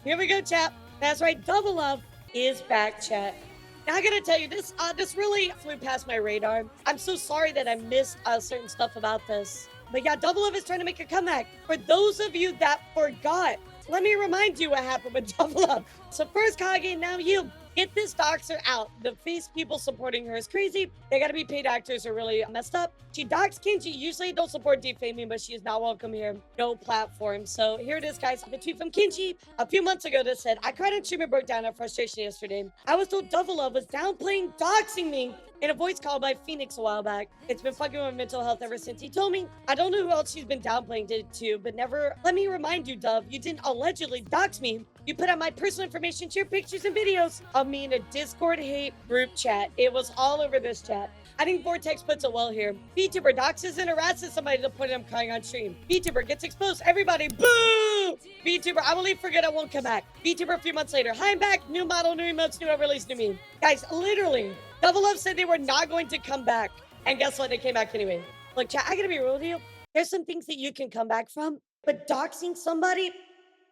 Here we go, chat. That's right, Dovealove is back, chat. Now I gotta tell you, this really flew past my radar. I'm so sorry that I missed certain stuff about this. But yeah, Dovealove is trying to make a comeback. For those of you that forgot, let me remind you what happened with Dovealove. So first Kage, now you. Get this Doxxer out. The face people supporting her is crazy. They gotta be paid actors who are really messed up. She doxed Kenji. Usually don't support defaming, but she is not welcome here. No platform. So here it is, guys. The tweet from Kenji a few months ago that said, I cried on stream and broke down at frustration yesterday. I was told Dovealove was downplaying doxing me in a voice call by Phoenix a while back. It's been fucking with mental health ever since he told me. I don't know who else she's been downplaying it to, but never. Let me remind you, Dove, you didn't allegedly dox me. You put out my personal information, share pictures and videos of me in a Discord hate group chat. It was all over this chat. I think Vortex puts it well here. Vtuber doxes and harasses somebody to the point of them crying on stream. Vtuber gets exposed. Everybody, boo! Vtuber, I will leave, forget, I won't come back. Vtuber a few months later. Hi, I'm back. New model, new emotes, new release, new meme. Guys, literally, Dovealove said they were not going to come back. And guess what? They came back anyway. Look, chat, I gotta be real with you. There's some things that you can come back from, but doxing somebody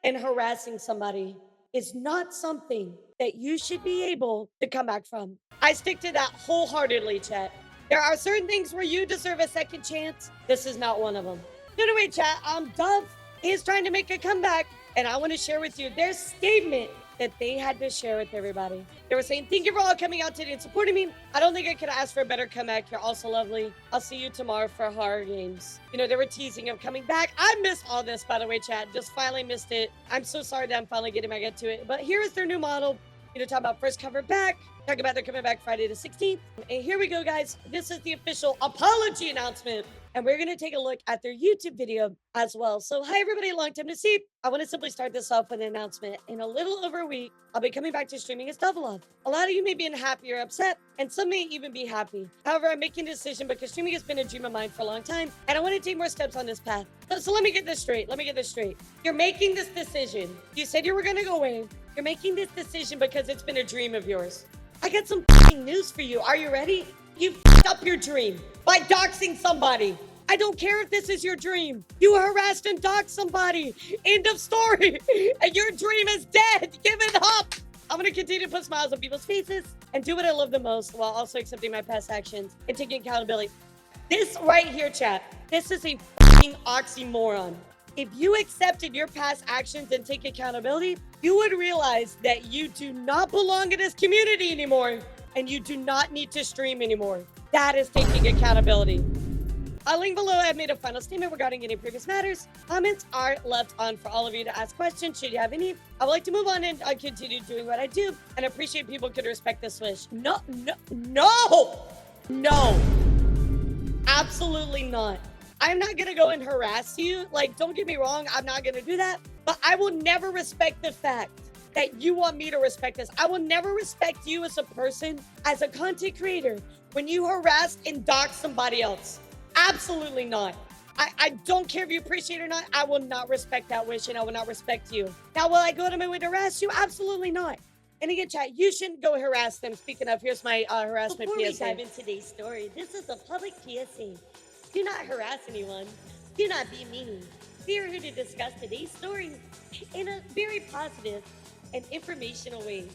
and harassing somebody is not something that you should be able to come back from. I stick to that wholeheartedly, chat. There are certain things where you deserve a second chance. This is not one of them. Anyway, chat, Dove is trying to make a comeback, and I want to share with you their statement that they had to share with everybody. They were saying, thank you for all coming out today and supporting me. I don't think I could ask for a better comeback. You're also lovely. I'll see you tomorrow for horror games. You know, they were teasing of coming back. I missed all this, by the way, chat. Just finally missed it. I'm so sorry that I'm finally getting back into it. But here is their new model. You know, talk about first cover back. Talk about they're coming back Friday the 16th. And here we go, guys. This is the official apology announcement. And we're going to take a look at their YouTube video as well. So hi, everybody. Long time to see. I want to simply start this off with an announcement. In a little over a week, I'll be coming back to streaming as Dovealove. A lot of you may be unhappy or upset, and some may even be happy. However, I'm making a decision because streaming has been a dream of mine for a long time, and I want to take more steps on this path. So let me get this straight. You're making this decision. You said you were going to go away. You're making this decision because it's been a dream of yours. I got some news for you. Are you ready? You f***ed up your dream by doxing somebody. I don't care if this is your dream. You harassed and doxed somebody. End of story. And your dream is dead. Give it up. I'm going to continue to put smiles on people's faces and do what I love the most while also accepting my past actions and taking accountability. This right here, chat, this is a f***ing oxymoron. If you accepted your past actions and take accountability, you would realize that you do not belong in this community anymore, and you do not need to stream anymore. That is taking accountability. I'll link below. I've made a final statement regarding any previous matters. Comments are left on for all of you to ask questions should you have any. I would like to move on and continue doing what I do, and appreciate people could respect this wish. No, absolutely not. I'm not gonna go and harass you. Like, don't get me wrong, I'm not gonna do that. But I will never respect the fact that you want me to respect this. I will never respect you as a person, as a content creator, when you harass and dox somebody else. Absolutely not. I don't care if you appreciate it or not. I will not respect that wish, and I will not respect you. Now, will I go to my way to harass you? Absolutely not. And again, chat, you shouldn't go harass them. Speaking of, here's my harassment PSA. Before we dive into today's story, this is a public PSA. Do not harass anyone. Do not be mean. We are here to discuss today's story in a very positive and informational way.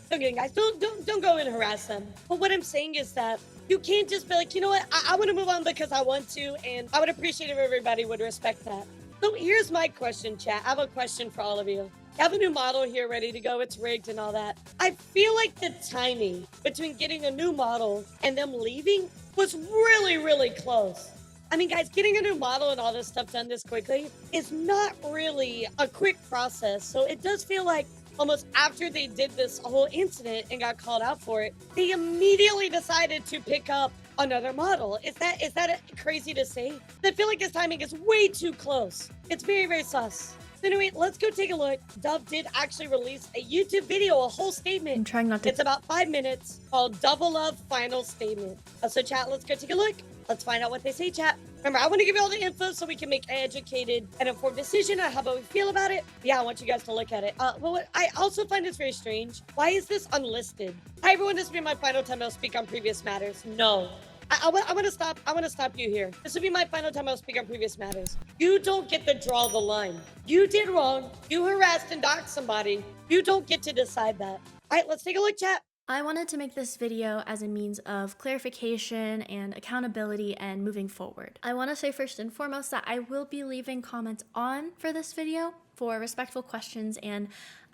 So again, guys, don't go and harass them. But what I'm saying is that you can't just be like, you know what, I want to move on because I want to, and I would appreciate if everybody would respect that. So here's my question, chat. I have a question for all of you. I have a new model here ready to go. It's rigged and all that. I feel like the timing between getting a new model and them leaving was really, really close. I mean, guys, getting a new model and all this stuff done this quickly is not really a quick process. So it does feel like almost after they did this whole incident and got called out for it, they immediately decided to pick up another model. Is that crazy to say? I feel like this timing is way too close. It's very, very sus. So anyway, let's go take a look. Dove did actually release a YouTube video, a whole statement. I'm trying not to. It's about 5 minutes called Dovealove Final Statement. So chat, let's go take a look. Let's find out what they say, chat. Remember, I want to give you all the info so we can make an educated and informed decision on how about we feel about it. Yeah, I want you guys to look at it. I also find this very strange. Why is this unlisted? Hi, everyone. This will be my final time I'll speak on previous matters. No. I want to stop. I want to stop you here. This will be my final time I'll speak on previous matters. You don't get to draw the line. You did wrong. You harassed and doxed somebody. You don't get to decide that. All right, let's take a look, chat. I wanted to make this video as a means of clarification and accountability and moving forward. I want to say first and foremost that I will be leaving comments on for this video for respectful questions, and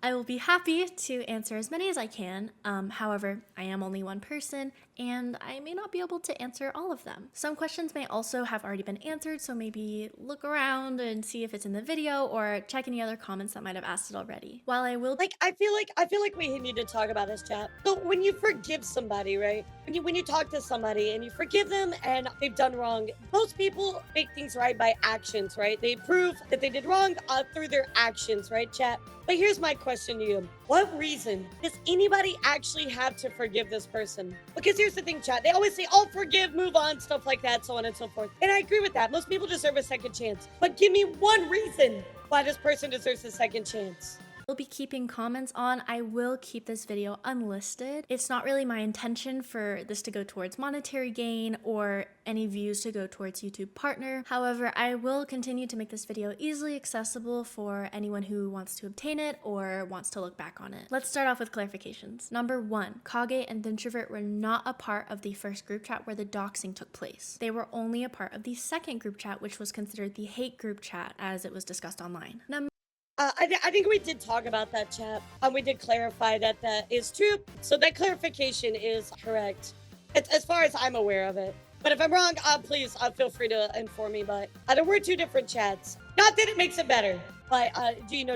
I will be happy to answer as many as I can. However, I am only one person and I may not be able to answer all of them. Some questions may also have already been answered, so maybe look around and see if it's in the video or check any other comments that might have asked it already. While I will I feel like we need to talk about this, chat. So when you forgive somebody, right? When you talk to somebody and you forgive them and they've done wrong, most people make things right by actions, right? They prove that they did wrong through their actions, right, chat? But here's my question to you. What reason does anybody actually have to forgive this person? Because here's the thing, chat. They always say, oh, forgive, move on, stuff like that, so on and so forth. And I agree with that. Most people deserve a second chance. But give me one reason why this person deserves a second chance. will be keeping comments on. I will keep this video unlisted. It's not really my intention for this to go towards monetary gain or any views to go towards YouTube partner. However, I will continue to make this video easily accessible for anyone who wants to obtain it or wants to look back on it. Let's start off with clarifications. Number one, Kage and Vtuber were not a part of the first group chat where the doxing took place. They were only a part of the second group chat, which was considered the hate group chat as it was discussed online. I think we did talk about that, chat. We did clarify that that is true. So that clarification is correct, as far as I'm aware of it. But if I'm wrong, please feel free to inform me. But there were two different chats. Not that it makes it better, but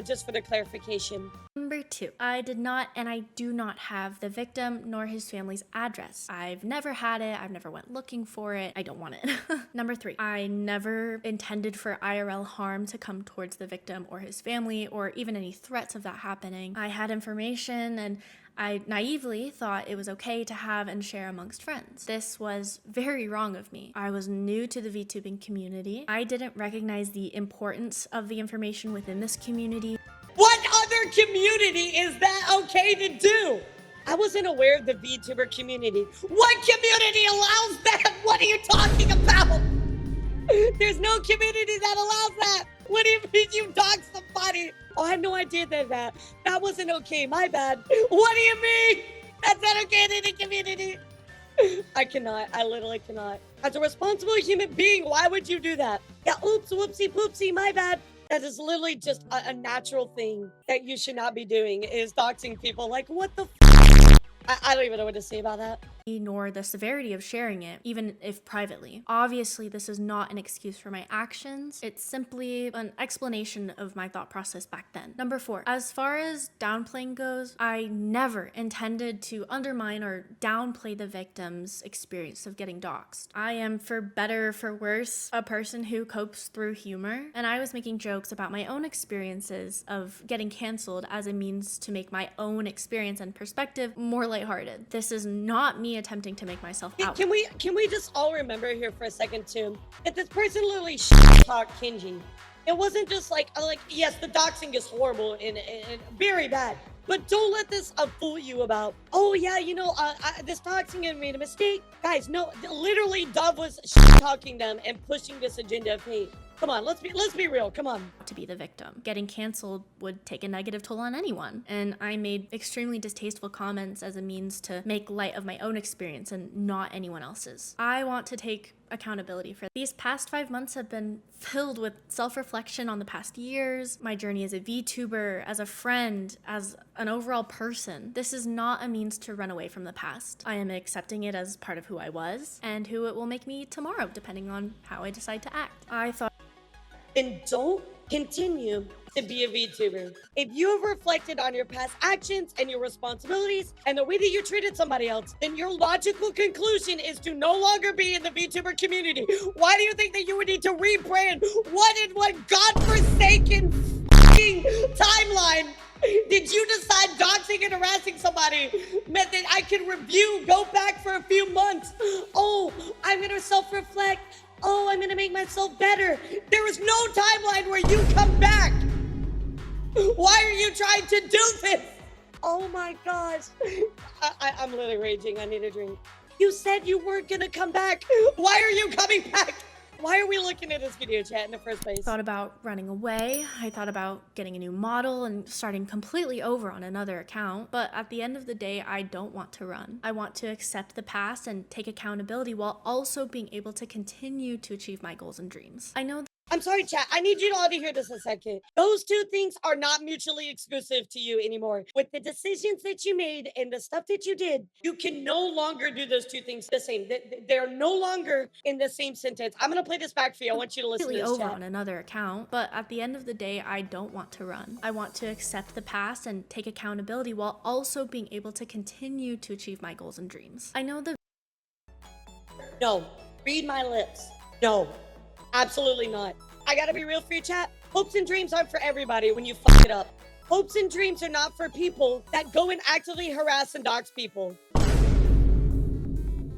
just for the clarification. Number two, I did not and I do not have the victim nor his family's address. I've never had it. I've never went looking for it. I don't want it. Number three, I never intended for IRL harm to come towards the victim or his family or even any threats of that happening. I had information and I naively thought it was okay to have and share amongst friends. This was very wrong of me. I was new to the Vtubing community. I didn't recognize the importance of the information within this community. What other community is that okay to do? I wasn't aware of the VTuber community. What community allows that? What are you talking about? There's no community that allows that. What do you mean you dox somebody? Oh, I had no idea that wasn't okay. My bad. What do you mean? That's not okay in any community. I cannot. I literally cannot. As a responsible human being, why would you do that? Yeah, oops, whoopsie, poopsie, my bad. That is literally just a natural thing that you should not be doing, is doxing people. Like, what the f? I don't even know what to say about that. Nor the severity of sharing it, even if privately. Obviously, this is not an excuse for my actions. It's simply an explanation of my thought process back then. Number four, as far as downplaying goes, I never intended to undermine or downplay the victim's experience of getting doxxed. I am, for better or for worse, a person who copes through humor, and I was making jokes about my own experiences of getting canceled as a means to make my own experience and perspective more lighthearted. This is not me attempting to make myself out. Can we just all remember here for a second too that this person literally talked Kenji. It wasn't just like yes, the doxing is horrible and very bad, but don't let this fool you about, oh yeah, this doxing and made a mistake. Guys, no, literally Dove was talking them and pushing this agenda of hate. Come on, let's be real. Come on. To be the victim. Getting canceled would take a negative toll on anyone. And I made extremely distasteful comments as a means to make light of my own experience and not anyone else's. I want to take accountability for these past 5 months have been filled with self-reflection on the past years, my journey as a VTuber, as a friend, as an overall person. This is not a means to run away from the past. I am accepting it as part of who I was and who it will make me tomorrow, depending on how I decide to act. I thought and don't continue to be a VTuber. If you have reflected on your past actions and your responsibilities and the way that you treated somebody else, then your logical conclusion is to no longer be in the VTuber community. Why do you think that you would need to rebrand? What godforsaken timeline did you decide doxing and harassing somebody meant that I can go back for a few months? Oh, I'm gonna self-reflect. Oh, I'm gonna make myself better. There is no timeline where you come back. Why are you trying to do this? Oh my gosh. I'm literally raging. I need a drink. You said you weren't gonna come back. Why are you coming back? Why are we looking at this video chat in the first place? Thought about running away. I thought about getting a new model and starting completely over on another account. But at the end of the day, I don't want to run. I want to accept the past and take accountability while also being able to continue to achieve my goals and dreams. I know I'm sorry, chat. I need you all to hear this a second. Those two things are not mutually exclusive to you anymore. With the decisions that you made and the stuff that you did, you can no longer do those two things the same. They're no longer in the same sentence. I'm going to play this back for you. I want you to listen to this, over chat. on another account, but at the end of the day, I don't want to run. I want to accept the past and take accountability while also being able to continue to achieve my goals and dreams. I know the No. Read my lips. No. Absolutely not. I gotta be real for you, chat. Hopes and dreams aren't for everybody when you fuck it up. Hopes and dreams are not for people that go and actively harass and dox people.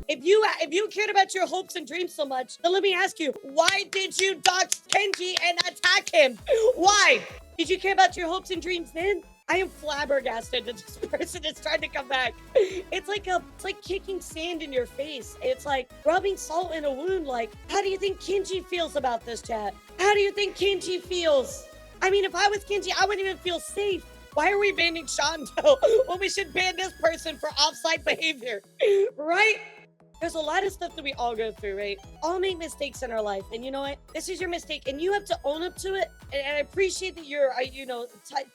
If you cared about your hopes and dreams so much, then let me ask you, why did you dox Kenji and attack him? Why? Did you care about your hopes and dreams then? I am flabbergasted that this person is trying to come back. It's like kicking sand in your face. It's like rubbing salt in a wound. Like, how do you think Kenji feels about this, chat? How do you think Kenji feels? I mean, if I was Kenji, I wouldn't even feel safe. Why are we banning Shondo? Well, we should ban this person for off-site behavior, right? There's a lot of stuff that we all go through, right? All make mistakes in our life. And you know what? This is your mistake and you have to own up to it. And I appreciate that you're,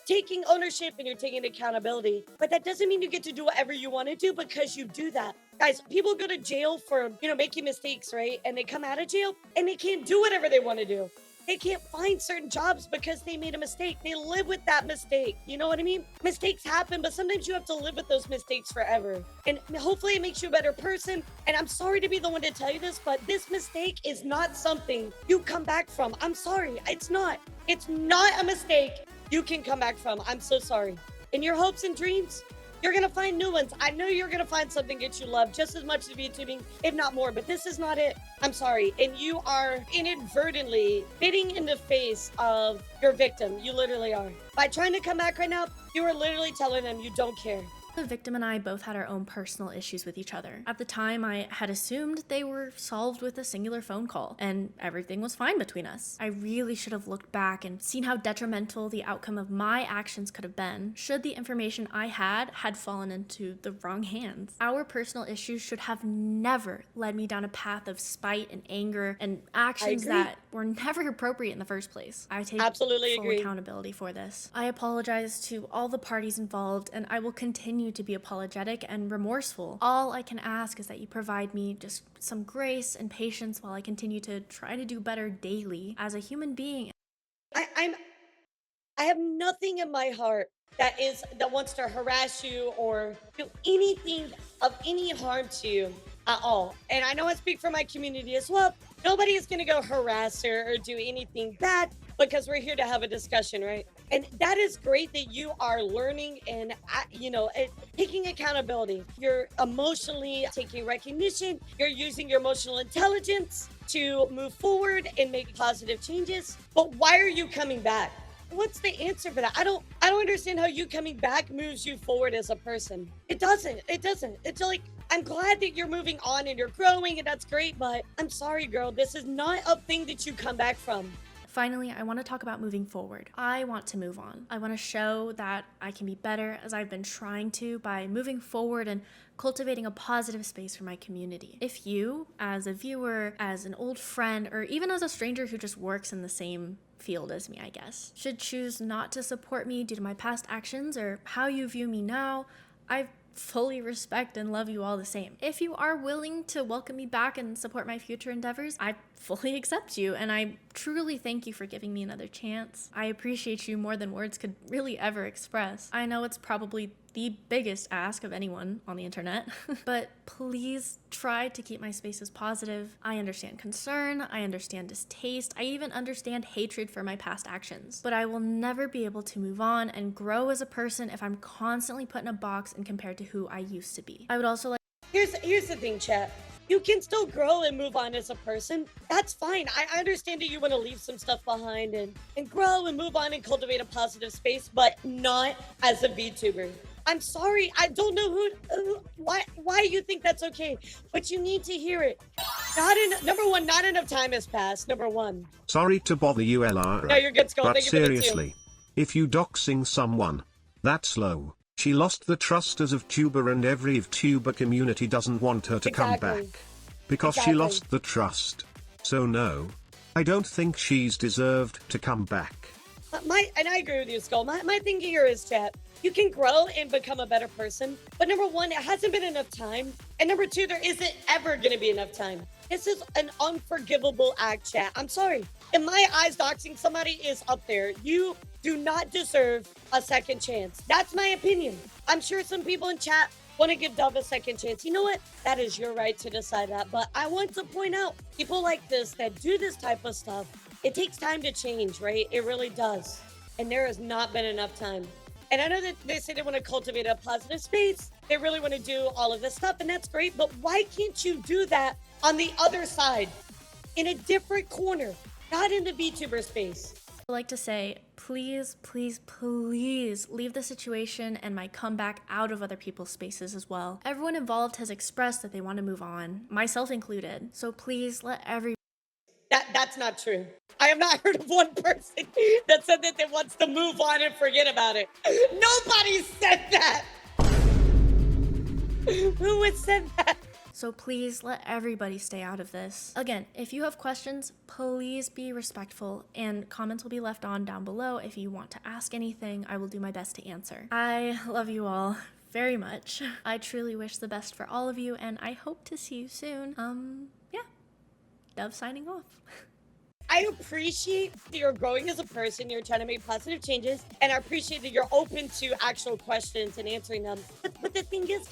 taking ownership and you're taking accountability. But that doesn't mean you get to do whatever you want to do because you do that. Guys, people go to jail for, making mistakes, right? And they come out of jail and they can't do whatever they want to do. They can't find certain jobs because they made a mistake. They live with that mistake. You know what I mean? Mistakes happen, but sometimes you have to live with those mistakes forever. And hopefully it makes you a better person. And I'm sorry to be the one to tell you this, but this mistake is not something you come back from. I'm sorry. It's not. It's not a mistake you can come back from. I'm so sorry. In your hopes and dreams, you're going to find new ones. I know you're going to find something that you love just as much as VTubing, if not more, but this is not it. I'm sorry. And you are inadvertently hitting in the face of your victim. You literally are. By trying to come back right now, you are literally telling them you don't care. The victim and I both had our own personal issues with each other. At the time, I had assumed they were solved with a singular phone call, and everything was fine between us. I really should have looked back and seen how detrimental the outcome of my actions could have been should the information I had fallen into the wrong hands. Our personal issues should have never led me down a path of spite and anger and actions that were never appropriate in the first place. I take full accountability for this. I apologize to all the parties involved, and I will continue to be apologetic and remorseful. All I can ask is that you provide me just some grace and patience while I continue to try to do better daily as a human being. I have nothing in my heart that wants to harass you or do anything of any harm to you at all. And I know I speak for my community as well. Nobody is going to go harass her or do anything bad because we're here to have a discussion, right? And that is great that you are learning and, taking accountability. You're emotionally taking recognition. You're using your emotional intelligence to move forward and make positive changes. But why are you coming back? What's the answer for that? I don't understand how you coming back moves you forward as a person. It doesn't. It's like, I'm glad that you're moving on and you're growing and that's great, but I'm sorry, girl. This is not a thing that you come back from. Finally, I want to talk about moving forward. I want to move on. I want to show that I can be better as I've been trying to by moving forward and cultivating a positive space for my community. If you, as a viewer, as an old friend, or even as a stranger who just works in the same field as me, I guess, should choose not to support me due to my past actions or how you view me now, I fully respect and love you all the same. If you are willing to welcome me back and support my future endeavors, I fully accept you, and I truly thank you for giving me another chance. I appreciate you more than words could really ever express. I know it's probably the biggest ask of anyone on the internet, but please try to keep my spaces positive. I understand concern, I understand distaste, I even understand hatred for my past actions, but I will never be able to move on and grow as a person if I'm constantly put in a box and compared to who I used to be. I would also like— Here's the thing, chat. You can still grow and move on as a person. That's fine. I understand that you want to leave some stuff behind and grow and move on and cultivate a positive space, but not as a VTuber. I'm sorry. I don't know why you think that's okay, but you need to hear it. Number one, not enough time has passed. Number one. Sorry to bother you, Elara. No, you're good, Skull. But Thank you for the two. seriously, if you doxing someone, that's low. She lost the trust as a Vtuber and every Vtuber community doesn't want her to come back. Because she lost the trust. So no. I don't think she's deserved to come back. And I agree with you, Skull. My thing here is, chat, you can grow and become a better person. But number one, it hasn't been enough time. And number two, there isn't ever going to be enough time. This is an unforgivable act, chat. I'm sorry. In my eyes, doxing somebody is up there. You do not deserve a second chance. That's my opinion. I'm sure some people in chat want to give Dove a second chance. You know what? That is your right to decide that. But I want to point out, people like this that do this type of stuff, it takes time to change, right? It really does. And there has not been enough time. And I know that they say they want to cultivate a positive space. They really want to do all of this stuff, and that's great. But why can't you do that on the other side, in a different corner, not in the VTuber space? I'd like to say, please, please, please leave the situation and my comeback out of other people's spaces as well. Everyone involved has expressed that they want to move on, myself included. So please let That's not true. I have not heard of one person that said that they wants to move on and forget about it. Nobody said that. Who would said that? So please let everybody stay out of this. Again, if you have questions, please be respectful, and comments will be left on down below. If you want to ask anything, I will do my best to answer. I love you all very much. I truly wish the best for all of you, and I hope to see you soon. Yeah. Dove signing off. I appreciate that you're growing as a person, you're trying to make positive changes, and I appreciate that you're open to actual questions and answering them. But the thing is,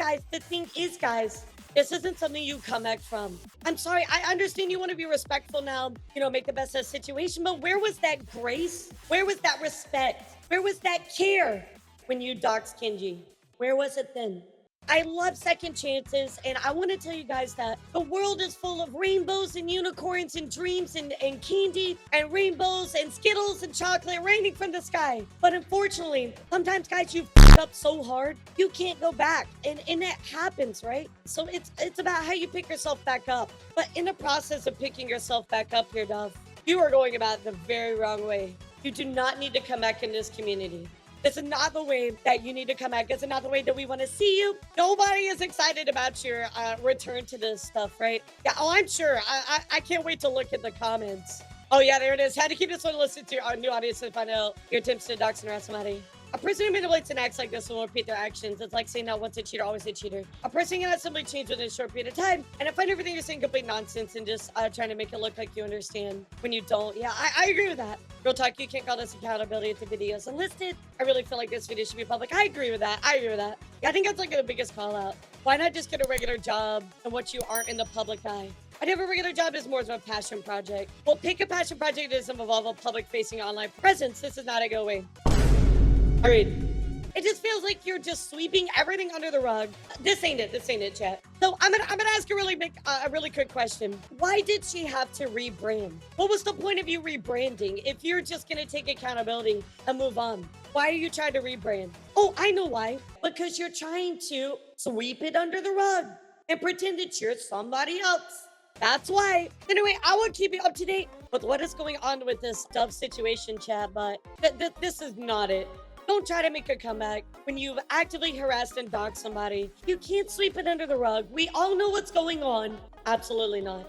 guys, this isn't something you come back from. I'm sorry, I understand you want to be respectful now, make the best of the situation, but where was that grace? Where was that respect? Where was that care when you doxed Kenji? Where was it then? I love second chances, and I want to tell you guys that the world is full of rainbows and unicorns and dreams and candy and rainbows and Skittles and chocolate raining from the sky. But unfortunately, sometimes, guys, you f***ed up so hard, you can't go back. And that happens, right? So it's about how you pick yourself back up. But in the process of picking yourself back up here, Dove, you are going about it the very wrong way. You do not need to come back in this community. This is not the way that you need to come back. This is not the way that we want to see you. Nobody is excited about your return to this stuff, right? Yeah, oh, I'm sure. I can't wait to look at the comments. Oh, yeah, there it is. Had to keep this one listed to our new audience to find out your attempts to dox and harass somebody. A person who manipulates and acts like this will repeat their actions. It's like saying not once a cheater, always a cheater. A person cannot simply change within a short period of time. And I find everything you're saying complete nonsense and just trying to make it look like you understand when you don't. Yeah, I agree with that. Real talk, you can't call this accountability if the video is unlisted. I really feel like this video should be public. I agree with that. Yeah, I think that's like the biggest call out. Why not just get a regular job and what you aren't in the public eye? I have a regular job is more of a passion project. Well, pick a passion project that doesn't involve a public-facing online presence. This is not a go away. Agreed. It just feels like you're just sweeping everything under the rug. This ain't it, chat. So I'm gonna ask a really quick question. Why did she have to rebrand? What was the point of you rebranding if you're just gonna take accountability and move on? Why are you trying to rebrand? Oh, I know why. Because you're trying to sweep it under the rug and pretend that you're somebody else. That's why. Anyway, I will keep you up to date with what is going on with this Dove situation, chat, but this is not it. Don't try to make a comeback when you've actively harassed and doxed somebody. You can't sweep it under the rug. We all know what's going on. Absolutely not.